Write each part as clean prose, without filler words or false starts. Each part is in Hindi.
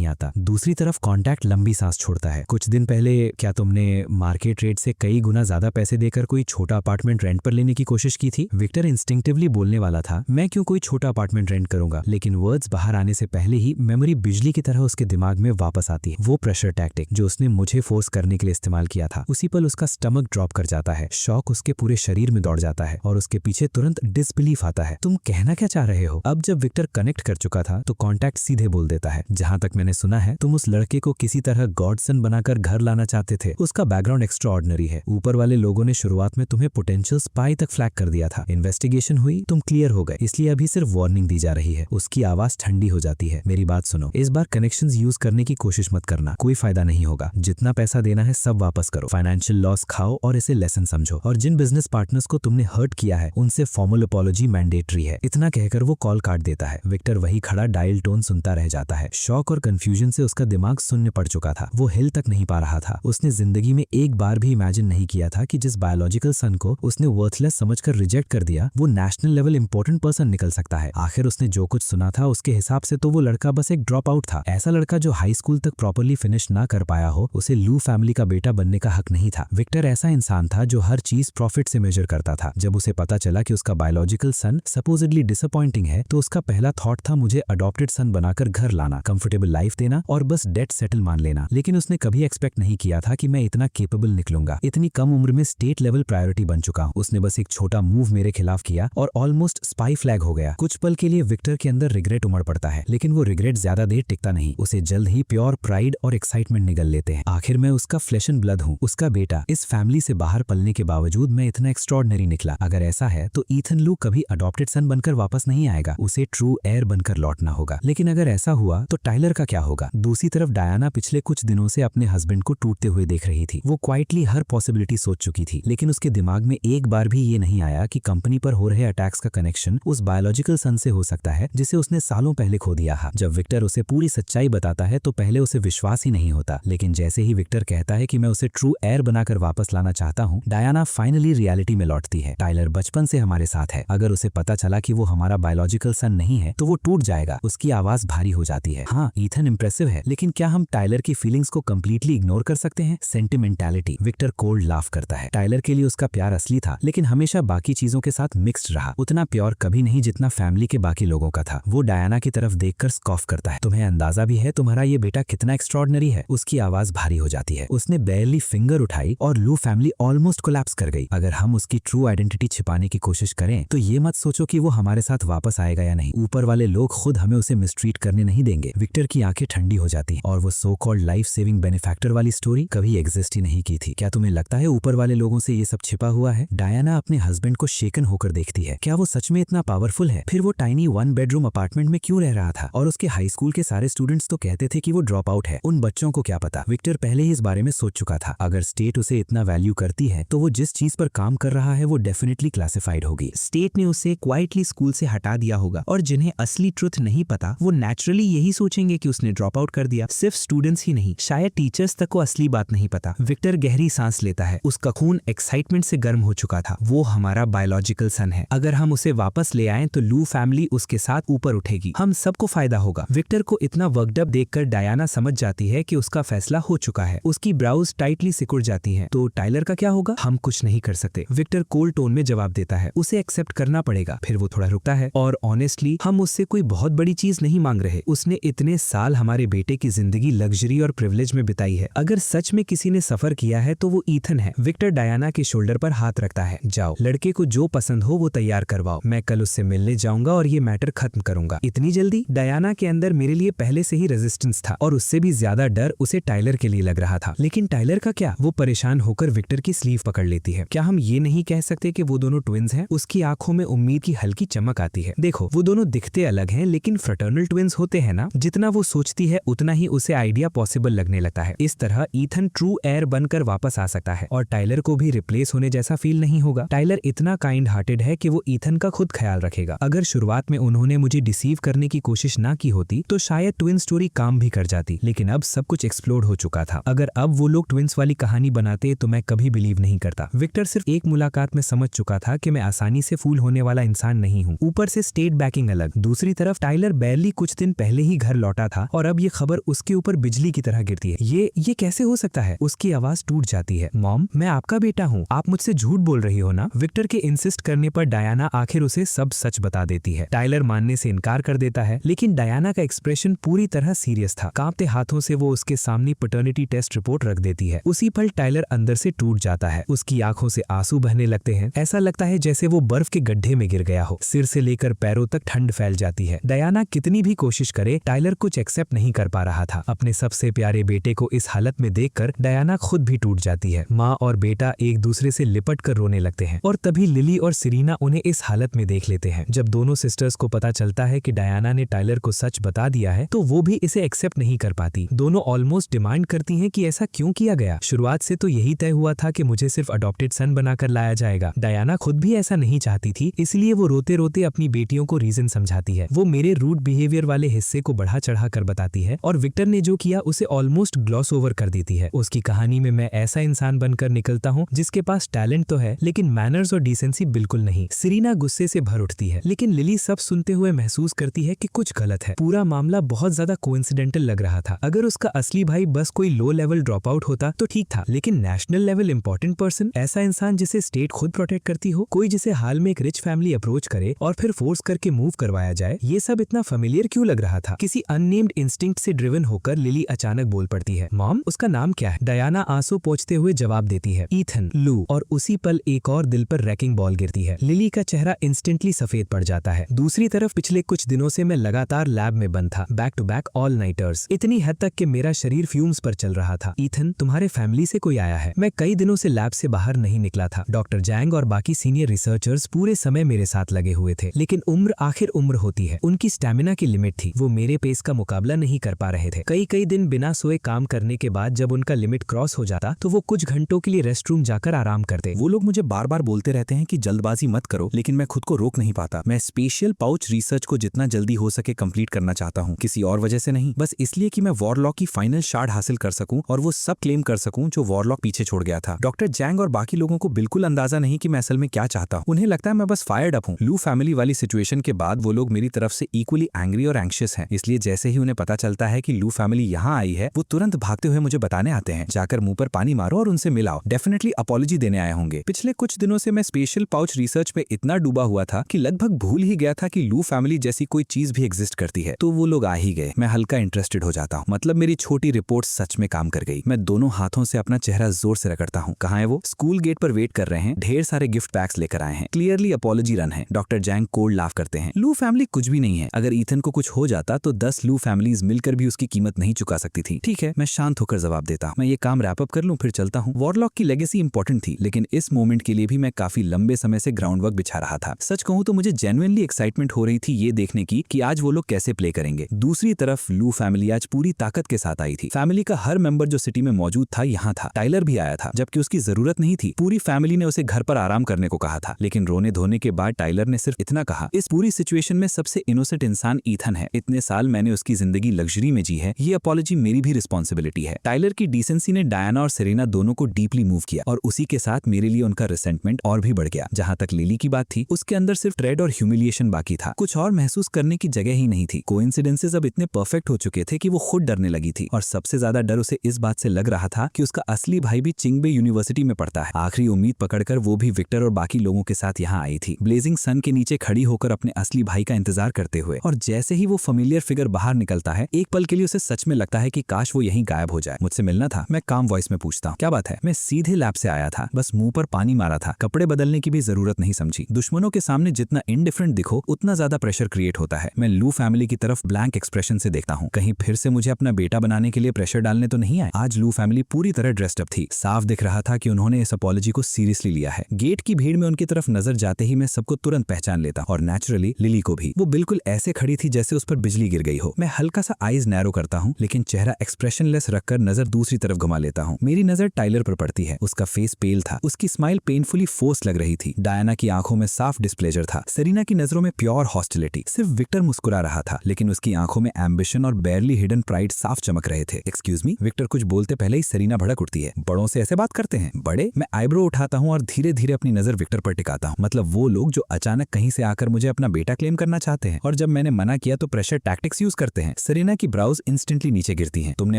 नहीं आता। दूसरी तरफ कॉन्टैक्ट लंबी सांस छोड़ता है। कुछ दिन पहले क्या तुमने मार्केट रेट से कई गुना ज्यादा पैसे देकर कोई छोटा अपार्टमेंट रेंट पर लेने की कोशिश की थी? विक्टर इंस्टिंक्टिवली बोलने वाला था, मैं क्यों कोई छोटा अपार्टमेंट रेंट करूंगा, लेकिन वर्ड्स बाहर आने से पहले ही मेमोरी बिजली की तरह उसके दिमाग में वापस आती है। वो प्रेशर टैक्टिक जो उसने मुझे फोर्स करने के लिए इस्तेमाल किया था। उसी पल उसका स्टमक ड्रॉप कर जाता है, शॉक उसके पूरे शरीर में दौड़ जाता है और उसके पीछे तुरंत डिसबिलीफ आता है। तुम कहना क्या चाह रहे हो? अब जब विक्टर कनेक्ट कर चुका था तो कॉन्टैक्ट सीधे बोल देता है, जहां तक मैंने सुना है तुम उस लड़के को किसी तरह गॉडसन बनाकर घर लाना चाहते थे। उसका बैकग्राउंड एक्स्ट्रा ऑर्डिनरी है। ऊपर वाले लोगों ने शुरुआत में तुम्हें पोटेंशियल स्पाई तक फ्लैग कर दिया था। इन्वेस्टिगेशन हुई, तुम क्लियर हो गए, इसलिए अभी सिर्फ वार्निंग दी जा रही है। उसकी आवाज ठंडी हो जाती है। मेरी बात सुनो, इस बार कनेक्शंस यूज करने की कोशिश मत करना, कोई फायदा नहीं होगा। जितना पैसा देना है सब वापस करो, फाइनेंशियल लॉस खाओ और इसे लेसन समझो। और जिन बिजनेस पार्टनर्स को तुमने हर्ट किया है उनसे फॉर्मल अपॉलॉजी मैंडेटरी है। इतना कहकर वो कॉल काट देता है। विक्टर वही खड़ा डायल टोन सुनता रह जाता है। शॉक और कंफ्यूजन से उसका दिमाग शून्य पड़ चुका था। वो हिल तक नहीं पा रहा था। उसने जिंदगी में एक बार भी इमेजिन नहीं किया था कि जिस बायोलॉजिकल सन को उसने वर्थलेस समझकर रिजेक्ट कर दिया वो नेशनल लेवल इंपॉर्टेंट पर्सन निकल सकता है। आखिर उसने जो कुछ सुना था उसके हिसाब से तो वो लड़का बस एक ड्रॉप आउट था। ऐसा लड़का जो हाई स्कूल तक प्रॉपर्ली फिनिश ना कर पाया हो, उसे लू फैमिली का बेटा बनने का हक नहीं था। विक्टर ऐसा इंसान था जो हर चीज प्रॉफिट से मेजर करता था। जब उसे पता चला कि उसका बायोलॉजिकल सन सपोजिडली डिसअपॉइंटिंग है तो उसका पहला थॉट था मुझे अडॉप्टेड सन बनाकर घर लाना, कंफर्टेबल लाइफ देना और बस डेट सेटल मान लेना। लेकिन उसने कभी एक्सपेक्ट नहीं किया था कि मैं इतना केपेबल निकलूंगा। इतनी कम उम्र में स्टेट लेवल प्रायोरिटी बन चुका हूं। उसने बस एक छोटा मूव मेरे खिलाफ किया और ऑलमोस्ट स्पाई फ्लैग हो गया। कुछ पल के लिए विक्टर के अंदर रिग्रेट उमड़ पड़ता है, लेकिन वो रिग्रेट ज्यादा देर टिकता नहीं। उसे जल्द ही प्योर प्राइड और एक्साइटमेंट निगल लेते हैं। आखिर मैं उसका फ्लैश एंड ब्लड हूँ, उसका बेटा। इस फैमिली से बाहर पलने के बावजूद मैं इतना एक्स्ट्रॉर्डिनरी निकला। अगर ऐसा है तो ईथन लू कभी अडॉप्टेड सन बनकर वापस नहीं आएगा, उसे ट्रू एयर बनकर लौटना होगा। लेकिन अगर ऐसा हुआ तो टाइलर का क्या होगा? दूसरी तरफ डायना पिछले कुछ दिनों से अपने हस्बैंड को टूटते हुए देख रही थी। वो क्वाइटली हर पॉसिबिलिटी सोच चुकी थी, लेकिन उसके दिमाग में एक बार भी ये नहीं आया कि कंपनी पर हो रहे अटैक्स का कनेक्शन उस बायोलॉजिकल सन से हो सकता है जिसे उसने सालों पहले खो दिया है। जब विक्टर उसे पूरी सच्चाई बताता है तो पहले उसे विश्वास ही नहीं होता, लेकिन जैसे ही विक्टर कहता है कि मैं उसे ट्रू एयर बनाकर वापस लाना चाहता हूँ, डायना फाइनली रियलिटी में लौटती है। टाइलर बचपन से हमारे साथ है, अगर उसे पता चला कि वो हमारा बायोलॉजिकल सन नहीं है तो वो टूट जाएगा। उसकी आवाज भारी हो जाती है। हाँ, ईथन इंप्रेसिव है, लेकिन क्या हम टाइलर की फीलिंग्स को कंप्लीटली इग्नोर कर सकते हैं? सेंटिमेंटालिटी। विक्टर कोल्ड लाफ करता है। टाइलर के लिए उसका प्यार असली था, लेकिन हमेशा बाकी चीजों के साथ मिक्स्ड रहा। उतना प्योर कभी नहीं जितना फैमिली के बाकी लोगों का था। वो डायना की तरफ देखकर स्कॉफ करता है। तुम्हें अंदाजा भी है तुम्हारा ये बेटा कितना एक्स्ट्रॉर्डिनरी है? उसकी आवाज भारी हो जाती है। उसने बैरली फिंगर उठाई और लू फैमिली ऑलमोस्ट कोलैप्स कर गई। अगर हम उसकी ट्रू आइडेंटिटी छिपाने की कोशिश करें तो ये मत सोचो कि वो हमारे साथ वापस आएगा या नहीं। ऊपर वाले लोग खुद हमें उसे मिसट्रीट करने नहीं देंगे। विक्टर की आंखें ठंडी हो जाती और वो so called life saving benefactor वाली स्टोरी कभी एग्जिस्ट ही नहीं की थी। क्या तुम्हें लगता है ऊपर वाले लोगों से ये सब छिपा हुआ है? डायना अपने हस्बैंड को शेकन होकर देखती है। क्या वो सच में इतना पावरफुल है? फिर वो टाइनी 1 बेडरूम अपार्टमेंट में क्यों रह रहा था? और उसके हाई स्कूल के सारे स्टूडेंट्स तो कहते थे कि वो ड्रॉप आउट है। उन बच्चों को क्या पता? विक्टर पहले ही इस बारे में सोच चुका था। अगर स्टेट उसे इतना वैल्यू करती है तो वो जिस चीज पर काम कर रहा है वो डेफिनेटली क्लासिफाइड होगी। स्टेट ने उसे क्वाइटली स्कूल से हटा दिया होगा और जिन्हें असली ट्रुथ नहीं पता वो नेचुरली यही सोचेंगे कि उसने ड्रॉप आउट कर दिया। सिर्फ स्टूडेंट्स ही नहीं, शायद टीचर्स तक को असली बात नहीं पता। विक्टर गहरी सांस लेता है। उसका खून एक्साइटमेंट से गर्म हो चुका था। वो हमारा बायोलॉजिकल सन है। अगर हम उसे वापस ले आएं तो लू फैमिली उसके साथ ऊपर उठेगी। हम सबको फायदा होगा। विक्टर को इतना वर्कड अप देखकर डायना समझ जाती है कि उसका फैसला हो चुका है। उसकी ब्राउज टाइटली सिकुड़ जाती है। तो टाइलर का क्या होगा? हम कुछ नहीं कर सकते। विक्टर कोल्ड टोन में जवाब देता है। उसे एक्सेप्ट करना पड़ेगा। फिर वो थोड़ा रुकता है। और ऑनेस्टली हम उससे कोई बहुत बड़ी चीज नहीं मांग रहे। उसने इतने साल हमारे बेटे की जिंदगी लग्जरी और प्रिविलेज में बिताई है। अगर सच में किसी ने सफर किया है तो वो ईथन है। विक्टर डायना के शोल्डर पर हाथ रखता है। जाओ, लड़के को जो पसंद हो वो तैयार करवाओ। मैं कल उससे मिलने जाऊंगा और ये मैटर खत्म करूंगा। इतनी जल्दी? डायना के अंदर मेरे लिए पहले से ही रेजिस्टेंस था और उससे भी ज्यादा डर उसे टाइलर के लिए लग रहा था। लेकिन टाइलर का क्या? वो परेशान होकर विक्टर की स्लीव पकड़ लेती है। क्या हम ये नहीं कह सकते कि वो दोनों ट्विंस हैं? उसकी आंखों में उम्मीद की हल्की चमक आती है। देखो, वो दोनों दिखते अलग हैं लेकिन फ्रेटर्नल ट्विंस होते हैं ना। जितना वो सोचती है उतना ही उसे आइडिया पॉसिबल लगने लगता है। इस तरह ईथन ट्रू एयर बनकर वापस आ सकता है और टाइलर को भी रिप्लेस होने जैसा फील नहीं होगा। टाइलर इतना काइंड हार्टेड है कि वो ईथन का खुद ख्याल रखेगा। अगर शुरुआत में उन्होंने मुझे डिसीव करने की कोशिश ना की होती तो शायद ट्विन स्टोरी काम भी कर जाती, लेकिन अब सब कुछ एक्सप्लोड हो चुका था। अगर अब वो लोग ट्विंस वाली कहानी बनाते तो मैं कभी बिलीव नहीं करता। विक्टर सिर्फ एक मुलाकात में समझ चुका था कि मैं आसानी से फूल होने वाला इंसान नहीं हूँ। ऊपर से स्टेट बैकिंग अलग, दूसरी तरफ टाइलर बैरली कुछ दिन पहले ही घर लौटा था और अब ये खबर उसके ऊपर बिजली की तरह गिरती है। ये कैसे हो सकता है? उसकी आवाज टूट जाती है। मॉम, मैं आपका बेटा हूँ, आप मुझसे झूठ बोल रही हो ना? विक्टर के इंसिस्ट करने पर डायना आखिर उसे सब सच बता देती है। टाइलर मानने से इनकार कर देता है, लेकिन डायना का एक्सप्रेशन पूरी तरह सीरियस था। कांपते हाथों से वो उसके सामने पैटर्निटी टेस्ट रिपोर्ट रख देती है। उसी पल टाइलर अंदर से टूट जाता है। उसकी आंखों से आंसू बहने लगते हैं। ऐसा लगता है जैसे वो बर्फ के गड्ढे में गिर गया हो। सिर से लेकर पैरों तक ठंड फैल जाती है। डायना कितनी भी कोशिश करे, टाइलर कुछ एक्सेप्ट नहीं कर पा रहा था। अपने सबसे प्यारे बेटे को इस हालत में देखकर डायना खुद भी टूट जाती है। माँ और बेटा एक दूसरे से लिपट कर रोने लगते हैं और तभी लिली और सिरीना उन्हें इस हालत में देख लेते हैं। जब दोनों सिस्टर्स को पता चलता है कि डायना ने टाइलर को सच बता दिया है, तो वो भी इसे एक्सेप्ट नहीं कर पाती। दोनों ऑलमोस्ट डिमांड करती हैं कि ऐसा क्यों किया गया। शुरुआत से तो यही तय हुआ था कि मुझे सिर्फ अडॉप्टेड सन बनाकर लाया जाएगा। डायना खुद भी ऐसा नहीं चाहती थी, इसलिए वो रोते रोते अपनी बेटियों को रीजन समझाती है। वो मेरे रूड बिहेवियर वाले हिस्से को बढ़ा चढ़ा कर बताती है और विक्टर ने जो किया उसे ऑलमोस्ट ग्लॉस ओवर कर देती है। उसकी कहानी में मैं ऐसा इंसान बनकर निकलता हूँ जिसके पास टैलेंट तो है, लेकिन मैनर्स और डिसेंसी बिल्कुल नहीं। सिरीना गुस्से से भर उठती है, लेकिन लिली सब सुनते हुए महसूस करती है कि कुछ गलत है। पूरा मामला बहुत ज्यादा कोइंसिडेंटल लग रहा था। अगर उसका असली भाई बस कोई लो लेवल ड्रॉप आउट होता तो ठीक था, लेकिन नेशनल लेवल इंपॉर्टेंट पर्सन, ऐसा इंसान जिसे स्टेट खुद प्रोटेक्ट करती हो, कोई जिसे हाल में एक रिच फैमिली अप्रोच करे और फिर फोर्स करके मूव करवाया जाए, ये सब इतना फेमिलियर क्यों लग रहा था? किसी अननेम्ड इंस्टिंक्ट से ड्रिवन होकर लिली अचानक बोल पड़ती है, मॉम, उसका नाम क्या है? डायना आंसू पोंछते हुए जवाब देती है, ईथन, लू। और उसी पल एक और दिल पर रैकिंग बॉल गिरती है। लिली का चेहरा इंस्टेंटली सफेद पड़ जाता है। दूसरी तरफ पिछले कुछ दिनों से मैं लगातार लैब में बंद था, बैक टू बैक ऑल नाइटर्स, इतनी हद तक कि मेरा शरीर फ्यूम्स पर चल रहा था। ईथन, तुम्हारे फैमिली से कोई आया है? मैं कई दिनों से लैब से बाहर नहीं निकला था। डॉक्टर जैंग और बाकी सीनियर रिसर्चर्स पूरे समय मेरे साथ लगे हुए थे, लेकिन उम्र आखिर उम्र होती है। उनकी स्टैमिना की लिमिट थी। वो मेरे पेस का मुकाबला नहीं कर पा रहे थे। कई दिन बिना सोए काम करने के बाद जब उनका लिमिट क्रॉस हो जाता तो वो कुछ घंटों के लिए रेस्ट रूम जाकर आराम करते। वो लोग मुझे बार बार बोलते रहते हैं कि जल्दबाजी मत करो, लेकिन मैं खुद को रोक नहीं पाता। मैं स्पेशल पाउच रिसर्च को जितना जल्दी हो सके कंप्लीट करना चाहता हूँ, किसी और वजह से नहीं, बस इसलिए कि मैं वॉरलॉक की फाइनल शार्ड हासिल कर सकूं और वो सब क्लेम कर सकूं जो वॉरलॉक पीछे छोड़ गया था। डॉक्टर जैंग और बाकी लोगों को बिल्कुल अंदाजा नहीं कि मैं असल में क्या चाहता हूँ। उन्हें लगता है मैं बस फायर्ड अप हूँ। लू फैमिली वाली सिचुएशन के बाद वो लोग मेरी तरफ से इक्वली एंग्री और एंग्शियस हैं। इसलिए जैसे ही उन्हें पता चलता है कि लू फैमिली यहाँ आई है, वो तुरंत भागते हुए मुझे बताने आते हैं, जाकर मुंह पर पानी मारो और उनसे मिलाओ, डेफिनेटली अपॉलॉजी देने आए होंगे। पिछले कुछ दिनों से मैं स्पेशल पाउच रिसर्च में इतना डूबा हुआ था कि लगभग भूल ही गया था कि लू फैमिली जैसी कोई चीज भी एग्जिस्ट करती है। तो वो लोग आ ही गए। मैं हल्का इंटरेस्टेड हो जाता हूँ, मतलब मेरी छोटी रिपोर्ट सच में काम कर गई। मैं दोनों हाथों से अपना चेहरा जोर से रगड़ता हूँ। कहाँ है वो? स्कूल गेट पर वेट कर रहे हैं, ढेर सारे गिफ्ट पैक्स लेकर आए हैं, क्लियरली अपॉलॉजी रन है। डॉक्टर जैंग कोल्ड लाफ करते हैं, लू फैमिली कुछ भी नहीं है। अगर ईथन को कुछ हो जाता तो 10 लू फैमिलीज मिलकर भी उसकी कीमत नहीं चुका सकती थी। ठीक है, मैं शांत होकर जवाब देता, मैं ये काम रैप अप कर लूं फिर चलता हूँ। वॉरलॉक की लेगेसी इंपॉर्टेंट थी, लेकिन इस मोमेंट के लिए भी मैं काफी लंबे समय से ग्राउंड वर्क बिछा रहा था। सच कहूं तो मुझे जेन्युइनली एक्साइटमेंट हो रही थी ये देखने की कि आज वो लोग कैसे प्ले करेंगे। दूसरी तरफ लू फैमिली आज पूरी ताकत के साथ आई थी। फैमिली का हर मेंबर जो सिटी में मौजूद था यहाँ था। टाइलर भी आया था, जबकि उसकी जरूरत नहीं थी। पूरी फैमिली ने उसे घर पर आराम करने को कहा था, लेकिन रोने धोने के बाद टाइलर ने सिर्फ इतना कहा, इस पूरी सिचुएशन में सबसे इनोसेंट इंसान ईथन है। इतने साल मैंने उसकी जिंदगी लग्जरी में जी है, ये अपॉलॉजी मेरी भी रिस्पॉन्सिबिलिटी है। टाइलर की डिसेंसी ने डायना और सेरेना दोनों को डीपली मूव किया और उसी के साथ मेरे लिए उनका रिसेंटमेंट और भी बढ़ गया। जहां तक लिली की बात थी, उसके अंदर सिर्फ ड्रेड और ह्यूमिलिएशन बाकी था, कुछ और महसूस करने की जगह ही नहीं थी। कोइंसिडेंसेस अब इतने परफेक्ट हो चुके थे कि वो खुद डरने लगी थी, और सबसे ज्यादा डर उसे इस बात से लग रहा था कि उसका असली भाई भी चिंगबे यूनिवर्सिटी में पढ़ता है। आखिरी उम्मीद पकड़कर वो भी विक्टर और बाकी लोगों के साथ यहाँ आई थी, ब्लेजिंग सन के नीचे खड़ी होकर अपने असली भाई का इंतजार करते हुए। और जैसे ही वो फेमिलियर फिगर बाहर निकलता है, एक पल के लिए उसे सच में लगता है कि काश वो यहीं गायब हो जाए। मुझसे मिलना था? मैं काम वॉइस में पूछता हूँ। क्या बात है? मैं सीधे लैब से आया था, बस मुंह पर पानी मारा था, कपड़े बदलने की भी जरूरत नहीं समझी। दुश्मनों के सामने जितना इनडिफरेंट दिखो उतना ज्यादा प्रेशर क्रिएट होता है। मैं लू फैमिली की तरफ ब्लैंक एक्सप्रेशन से देखता हूँ, कहीं फिर से मुझे अपना बेटा बनाने के लिए प्रेशर डालने तो नहीं आए। आज लू फैमिली पूरी तरह ड्रेस्ड अप थी। साफ दिख रहा था कि उन्होंने इस अपॉलॉजी को सीरियसली लिया है। गेट की भीड़ में उनकी तरफ नजर जाते ही मैं सबको तुरंत पहचान लेता, और नेचुरली लिली को भी। वो बिल्कुल ऐसे खड़ी थी जैसे उस पर बिजली गिर गई हो। मैं हल्का सा आईज नैरो करता हूँ, लेकिन चेहरा एक्सप्रेशनलेस रखकर नजर दूसरी तरफ घुमा लेता हूँ। मेरी नजर टाइलर पर पड़ती है। उसका फेस पेल था, उसकी स्माइल पेनफुली फोर्स लग रही थी। डायना की आंखों में साफ डिस्प्लेजर था, सेरेना की नजरों में प्योर हॉस्टिलिटी। सिर्फ विक्टर मुस्कुरा रहा था, लेकिन उसकी आंखों में एम्बिशन और बेयरली हिडन प्राइड साफ चमक रहे थे। एक्सक्यूज मी, विक्टर कुछ बोलते पहले ही सेरेना भड़क उठती है। बड़ों से ऐसे बात करते हैं? बड़े? मैं आईब्रो उठाता हूँ और धीरे धीरे अपनी नजर विक्टर पर टिकाता हूँ। मतलब वो लोग जो अचानक कहीं से आकर मुझे अपना बेटा क्लेम करना चाहते हैं, और जब मैंने मना किया तो प्रेशर टैक्टिक्स यूज करते हैं। सरीना की ब्राउज इंस्टेंटली नीचे गिरती हैं। तुमने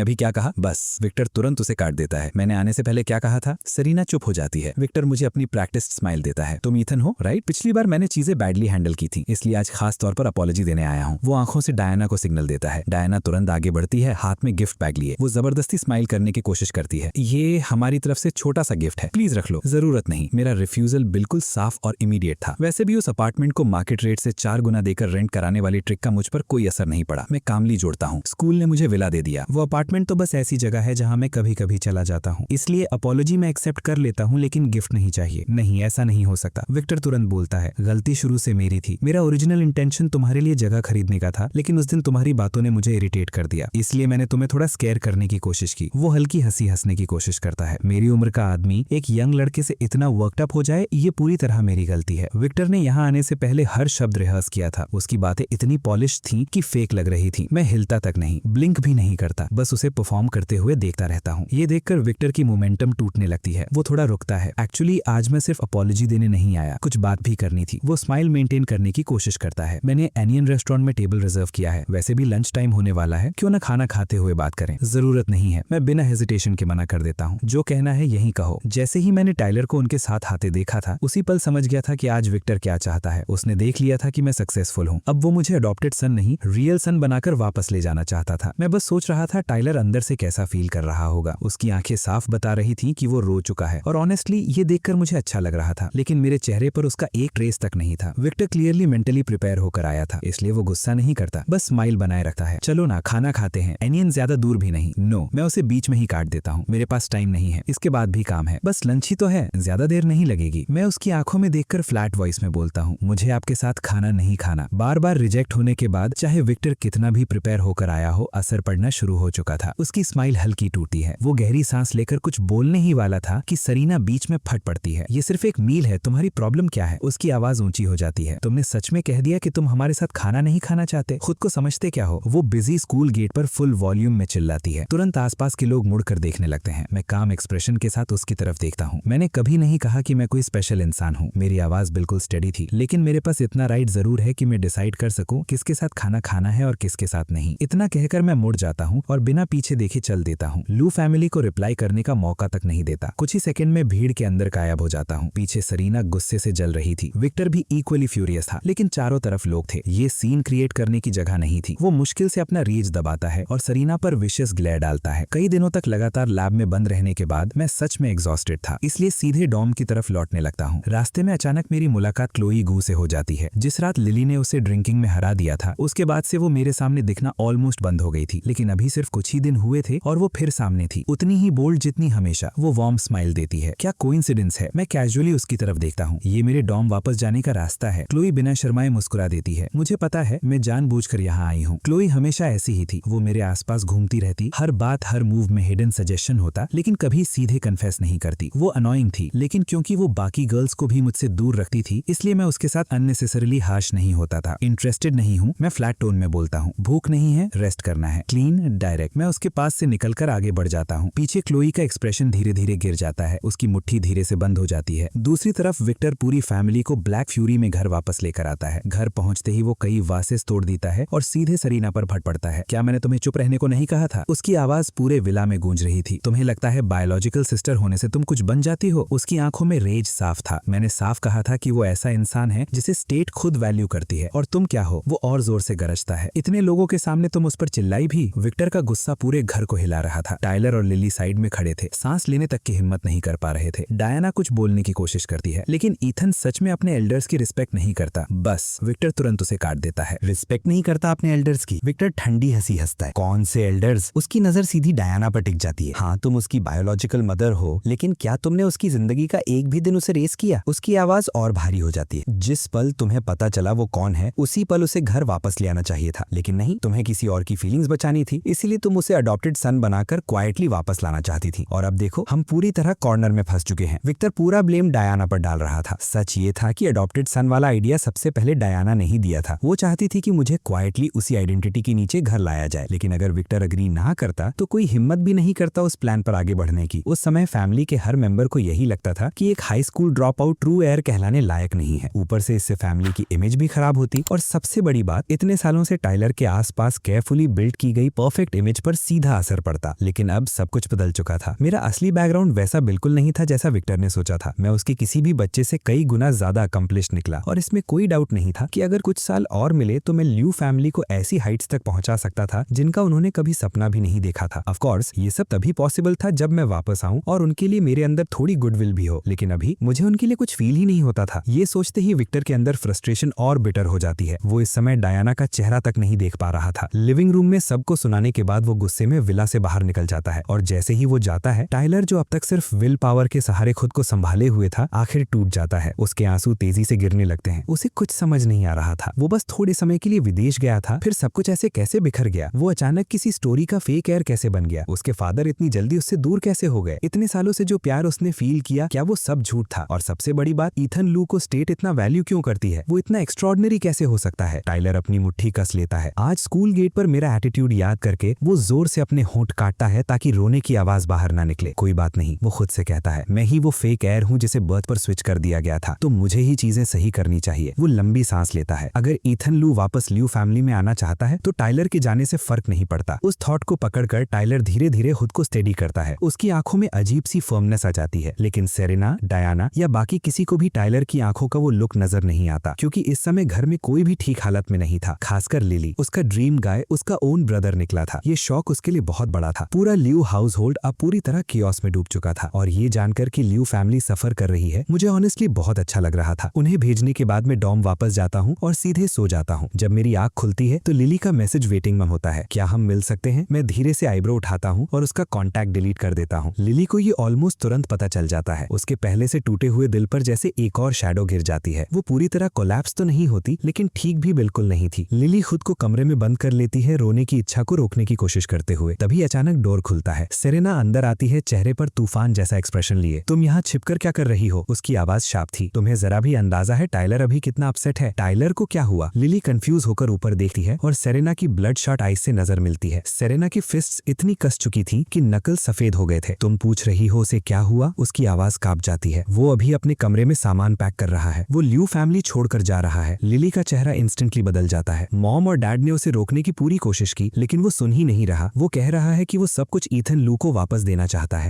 अभी क्या कहा? बस विक्टर तुरंत उसे काट देता है। मैंने आने से पहले क्या कहा था? सरीना चुप हो जाती है। विक्टर मुझे अपनी प्रैक्टिस स्माइल देता है। तुम ईथन हो, राइट? पिछली बार मैंने चीजें बैडली हैंडल की थी, इसलिए आज खास तौर पर अपॉलॉजी देने आया हूँ। वो आंखों से डायना को सिग्नल देता है। डायना तुरंत आगे बढ़ती है, हाथ में गिफ्ट बैग लिए। वो जबरदस्ती स्माइल करने की कोशिश करती है। ये हमारी तरफ से छोटा सा गिफ्ट है, प्लीज रख लो। जरूरत नहीं। मेरा रिफ्यूजल बिल्कुल साफ और इमीडिएट था। वैसे भी उस अपार्टमेंट को मार्केट रेट से 4 गुना देकर रेंट कराने वाली ट्रिक का मुझ पर कोई असर नहीं पड़ा। मैं कामली जोड़ता हूँ। स्कूल ने मुझे विला दे दिया। वो अपार्टमेंट तो बस ऐसी जगह है जहां मैं कभी कभी चला जाता हूँ, इसलिए अपॉलॉजी मैं एक्सेप्ट कर लेता हूँ, लेकिन गिफ्ट नहीं चाहिए। नहीं, ऐसा नहीं हो सकता। विक्टर तुरंत बोलता है, गलती शुरू से मेरी थी। मेरा ओरिजिनल इंटेंशन तुम्हारे लिए जगह खरीदने का था, लेकिन उस दिन तुम्हारी बातों ने मुझे इरिटेट कर दिया, इसलिए मैंने तुम्हें थोड़ा स्केयर करने की कोशिश की। वो हल्की हंसी हंसने की कोशिश करता है। मेरी उम्र का आदमी एक यंग लड़के से इतना वर्कअप हो जाए, ये पूरी तरह मेरी गलती है। विक्टर ने यहाँ आने से पहले हर शब्द रिहर्स किया था। उसकी बातें इतनी पॉलिश थी कि फेक लग रही थी। मैं हिलता तक नहीं, ब्लिंक भी नहीं करता, बस उसे परफॉर्म करते हुए देखता रहता हूँ। ये देखकर विक्टर की मोमेंटम टूटने लगती है। वो थोड़ा रुकता है। एक्चुअली आज मैं सिर्फ अपॉलॉजी देने नहीं आया, कुछ बात भी करनी थी। वो स्माइल मेंटेन करने की कोशिश करता है। मैंने एनियन रेस्टोरेंट में टेबल रिजर्व किया है। वैसे भी लंच टाइम होने वाला है, क्यों ना खाना खाते हुए बात करें? जरूरत नहीं है। मैं बिना हेजिटेशन के मना कर देता हूँ। जो कहना है यही कहो। जैसे ही मैंने टाइलर को उनके साथ आते देखा था, उसी पल समझ गया था कि आज विक्टर क्या चाहता है। उसने देख लिया था कि मैं सक्सेसफुल हूँ। अब वो मुझे अडॉप्टेड सन नहीं, रियल सन बनाकर वापस ले जाना चाहता था। मैं बस सोच रहा था टाइलर अंदर से कैसा फील कर रहा होगा। उसकी आंखें साफ बता रही थी कि वो रो चुका है, और ऑनेस्टली ये देखकर मुझे अच्छा लग रहा था, लेकिन मेरे चेहरे पर उसका एक ट्रेस तक नहीं था। विक्टर क्लियरली मेंटली प्रिपेयर होकर आया था, इसलिए वो गुस्सा नहीं करता, बस स्माइल बनाए रखता है। चलो ना, खाना खाते हैं। एनियन ज्यादा दूर भी नहीं। नो, मैं उसे बीच में ही काट देता हूँ। मेरे पास टाइम नहीं है, इसके बाद भी काम है। बस लंच ही तो है, ज्यादा देर नहीं लगेगी। मैं उसकी आंखों में देखकर फ्लैट वॉइस में बोलता हूँ, मुझे आपके साथ खाना नहीं खाना। बार बार रिजेक्ट होने के बाद चाहे विक्टर कितना भी प्रिपेयर होकर आया हो, असर पड़ना शुरू हो चुका था। उसकी स्माइल हल्की टूटी है। वो गहरी सांस लेकर कुछ बोलने ही वाला था कि सरीना बीच में फट पड़ती है। ये सिर्फ एक मील है, तुम्हारी प्रॉब्लम क्या है? उसकी आवाज ऊंची हो जाती है। तुमने सच में कह दिया कि तुम हमारे साथ खाना नहीं खाना चाहते? खुद को समझते क्या हो? वो बिजी स्कूल गेट पर फुल वॉल्यूम में चिल्लाती है। तुरंत आसपास के लोग मुड़कर देखने लगते हैं। मैं काम एक्सप्रेशन के साथ उसकी तरफ देखता हूँ। मैंने कभी नहीं कहा कि मैं कोई स्पेशल इंसान हूँ। मेरी आवाज बिल्कुल स्टेडी थी, लेकिन मेरे पास इतना राइट जरूर है कि मैं डिसाइड कर सकूं किसके साथ खाना खाना है और किसके साथ नहीं। इतना कहकर मैं मुड़ जाता हूँ और बिना पीछे देखे चल देता हूँ। लू फैमिली को रिप्लाई करने का मौका तक नहीं देता। कुछ ही सेकंड में भीड़ के अंदर गायब हो जाता हूँ। पीछे सरीना गुस्से से जल रही थी। विक्टर भी इक्वली फ्यूरियस था, लेकिन चारों तरफ लोग थे। ये सीन क्रिएट करने की जगह नहीं थी। वो मुश्किल से अपना रीच दबाता है और सरीना पर विशियस ग्लेयर डालता है। कई दिनों तक लगातार लैब में बंद रहने के बाद मैं सच में एग्जॉस्टेड था, इसलिए सीधे डॉम की तरफ लौटने लगता हूँ। रास्ते में अचानक मेरी मुलाकात क्लोई गू से हो जाती है। जिस रात लिली ने उसे ड्रिंकिंग में हरा दिया था, उसके बाद से वो मेरे सामने दिखना ऑलमोस्ट बंद हो गई थी। लेकिन अभी सिर्फ कुछ ही दिन हुए थे और वो फिर सामने थी, उतनी ही बोल्ड जितनी हमेशा। वो वार्म स्माइल देती है। क्या कोइंसिडेंस है? मैं कैजुअली उसकी तरफ देखता हूँ। ये मेरे डॉम वापस जाने का रास्ता है। क्लोई बिना शर्माए मुस्कुरा देती है। मुझे पता है, मैं जानबूझकर यहाँ आई हूँ। क्लोई हमेशा ऐसी ही थी। वो मेरे आसपास घूमती रहती, हर बात हर मूव में हिडन सजेशन होता, लेकिन कभी सीधे कन्फेस नहीं करती। वो अनोइंग थी, लेकिन क्योंकि वो बाकी गर्ल्स को भी मुझसे दूर रखती थी, इसलिए मैं उसके साथ अननेसेसरीली हार्श नहीं होता था। इंटरेस्टेड नहीं हूँ, मैं फ्लैट टोन में बोलता हूँ। भूख नहीं है, रेस्ट करना है, क्लीन डायरेक्ट। मैं उसके पास से निकलकर आगे बढ़ जाता हूँ। पीछे क्लोई का एक्सप्रेशन धीरे धीरे गिर जाता है। उसकी मुट्ठी धीरे से बंद हो जाती है। दूसरी तरफ विक्टर पूरी फैमिली को ब्लैक फ्यूरी में घर वापस लेकर आता है। घर पहुंचते ही वो कई वासेस तोड़ देता है और सीधे सरीना पर फट पड़ता है। क्या मैंने तुम्हें चुप रहने को नहीं कहा था? उसकी आवाज पूरे विला में गूंज रही थी। तुम्हें लगता है बायोलॉजिकल सिस्टर होने से तुम कुछ बन जाती हो? उसकी आंखों में रेज साफ था। मैंने साफ कहा था कि वो ऐसा इंसान है जिसे स्टेट खुद वैल्यू करती है, और तुम क्या हो? वो और जोर से गरजता है। इतने लोगों के सामने तुम उस पर चिल्लाई भी? विक्टर का गुस्सा पूरे घर को हिला रहा था। टाइलर और लिली साइड में खड़े थे, सांस लेने तक की हिम्मत नहीं कर पा रहे थे। डायना कुछ बोलने की कोशिश करती है, लेकिन ईथन सच में अपने एल्डर्स की रिस्पेक्ट नहीं करता। बस विक्टर तुरंत उसे काट देता है। रिस्पेक्ट नहीं करता अपने एल्डर्स की? विक्टर ठंडी हंसी हंसता है। कौन से एल्डर्स? उसकी नजर सीधी डायना पर टिक जाती है। हाँ, तुम उसकी बायोलॉजिकल मदर हो, लेकिन क्या तुमने उसकी जिंदगी का एक भी दिन उसे रेस किया? उसकी आवाज और भारी हो जाती है। जिस पल तुम्हें पता चला वो कौन है, उसी पल उसे घर वापस ले आना चाहिए था, लेकिन नहीं, तुम्हें किसी और की फीलिंग्स बचानी थी, इसीलिए तुम उसे अडॉप्टेड सन बनाकर क्वाइटली वापस लाना चाहती थी। और अब देखो, हम पूरी तरह कॉर्नर में फंस चुके हैं। विक्टर पूरा ब्लेम डायना पर डाल रहा था। सच ये था कि अडॉप्टेड सन वाला आइडिया सबसे पहले डायना ने ही दिया था। वो चाहती थी कि मुझे क्वाइटली उसी आइडेंटिटी के नीचे घर लाया जाए, लेकिन अगर विक्टर अग्री ना करता तो कोई हिम्मत भी नहीं करता उस प्लान पर आगे बढ़ने की। उस समय फैमिली के हर मेंबर को यही लगता था कि एक high school drop out true air कहलाने लायक नहीं है। ऊपर से इससे फैमिली की इमेज भी खराब होती, और सबसे बड़ी बात, इतने सालों से टाइलर के आस आसपास केयरफुली बिल्ड की गई परफेक्ट इमेज पर सीधा असर पड़ता। लेकिन अब सब कुछ बदल चुका था। मेरा असली बैकग्राउंड वैसा बिल्कुल नहीं था जैसा विक्टर ने सोचा था। मैं उसके किसी भी बच्चे से कई गुना ज्यादा अकम्प्लिश निकला और इसमें कोई डाउट नहीं था कि अगर कुछ साल और मिले तो मैं ल्यू फैमिली को ऐसी हाइट्स तक पहुंचा सकता था जिनका उन्होंने कभी सपना भी नहीं देखा था। ऑफ कोर्स ये सब तभी पॉसिबल था जब मैं वापस आऊं और उनके लिए मेरे अंदर थोड़ी गुडविल भी हो, लेकिन अभी मुझे उनके लिए कुछ फील ही नहीं होता था। ये सोचते ही विक्टर के अंदर फ्रस्ट्रेशन और बिटर हो जाती है। वो इस समय डायना का चेहरा तक नहीं देख पा रहा था। लिविंग रूम में सबको सुनाने के बाद वो गुस्से में विला से बाहर निकल जाता है और जैसे ही वो जाता है, टाइलर जो अब तक सिर्फ विल पावर के सहारे खुद को संभाले हुए था, आखिर टूट जाता है। उसके आंसू तेजी से गिरने लगते हैं। उसे कुछ समझ नहीं आ रहा था। वो बस थोड़े समय के लिए विदेश गया था, फिर सब कुछ ऐसे कैसे बिखर गया? वो अचानक किसी स्टोरी का फेक एयर कैसे बन गया? उसके फादर इतनी जल्दी उससे दूर कैसे हो गए? इतने सालों से जो प्यार उसने फील किया, क्या वो सब झूठ था? और सबसे बड़ी बात, ईथन लू को स्टेट इतना वैल्यू क्यों करती है? वो इतना एक्स्ट्रॉर्डिनरी कैसे हो सकता है? टाइलर अपनी मुट्ठी कस लेता है। आज स्कूल गेट पर मेरा एटीट्यूड याद करके वो जोर से अपने होंठ काटता है ताकि रोने की आवाज बाहर ना निकले। कोई बात नहीं, वो खुद से कहता है, मैं ही वो फेक एयर हूँ जिसे बर्थ पर स्विच कर दिया गया था, तो मुझे ही चीजें सही करनी चाहिए। वो लंबी सांस लेता है। अगर ईथन लू वापस ल्यू फैमिली में आना चाहता है तो टाइलर के जाने से फर्क नहीं पड़ता। उस थॉट को पकड़कर टाइलर धीरे धीरे खुद को स्टेडी करता है। उसकी आंखों में अजीब सी फर्मनेस आ जाती है, लेकिन सेरेना, डायना या बाकी किसी को भी टाइलर की आंखों का वो लुक नजर नहीं आता, क्योंकि इस समय घर में कोई भी ठीक हालत में नहीं था, खासकर लिली। उसका ड्रीम गाय उसका ओन ब्रदर निकला था। ये शौक उसके लिए बहुत बड़ा था। पूरा ल्यू हाउस होल्ड अब पूरी तरह कियोस में डूब चुका था और ये जानकर कि ल्यू फैमिली सफर कर रही है, मुझे ऑनेस्टली बहुत अच्छा लग रहा था। उन्हें भेजने के बाद मैं डॉम वापस जाता हूँ और सीधे सो जाता हूँ। जब मेरी आंख खुलती है तो लिली का मैसेज वेटिंग में होता है, क्या हम मिल सकते हैं? मैं धीरे से आईब्रो उठाता हूँ और उसका कॉन्टैक्ट डिलीट कर देता हूँ। लिली को ये ऑलमोस्ट तुरंत पता चल जाता है। उसके पहले से टूटे हुए दिल पर जैसे एक और शैडो गिर जाती है। वो पूरी तरह कोलैप्स तो नहीं होती, लेकिन ठीक भी बिल्कुल नहीं थी। लिली खुद को कमरे में बंद कर लेती है, रोने की इच्छा को रोकने की कोशिश करते हुए। तभी अचानक डोर खुलता है। सेरेना अंदर आती है, चेहरे पर तूफान जैसा एक्सप्रेशन लिए। तुम यहाँ छिपकर क्या कर रही हो? उसकी आवाज शार्प थी। तुम्हें जरा भी अंदाजा है टाइलर अभी कितना अपसेट है? टाइलर को क्या हुआ? लिली कंफ्यूज होकर ऊपर देखती है और सेरेना की ब्लड शॉट आईज से नजर मिलती है। सेरेना की फिस्ट्स इतनी कस चुकी थी कि नकल सफेद हो गए थे। तुम पूछ रही हो उसे क्या हुआ? उसकी आवाज कांप जाती है। वो अभी अपने कमरे में सामान पैक कर रहा है। वो ल्यू फैमिली छोड़कर जा रहा है। लिली का चेहरा इंस्टेंटली बदल जाता है। मॉम और डैड ने उसे रोकने की पूरी कोशिश की, लेकिन वो सुन ही नहीं रहा। वो कह रहा है कि वो सब कुछ ईथन लू को वापस देना चाहता है।